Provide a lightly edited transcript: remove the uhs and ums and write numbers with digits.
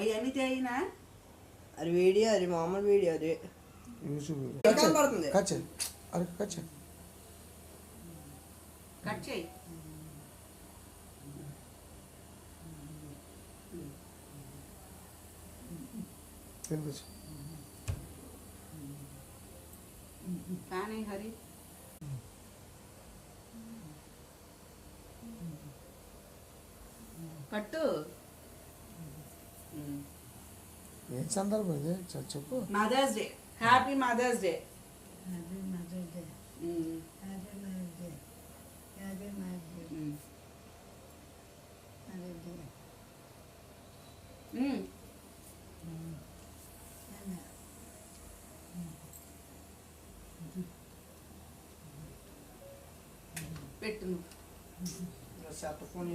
అవన్నీ తేయినా అది వీడియో, అది మామూలు వీడియో, అది యూట్యూబ్ పడుతుంది. కట్ చేయి, అరే కట్ చేయి. కట్ చేయి. తినిపించు. కానీ హరి కట్టు. ఏ సందర్భం ఇది చెప్పు. Mother's day, happy mother's day. పెట్టు. ఫోన్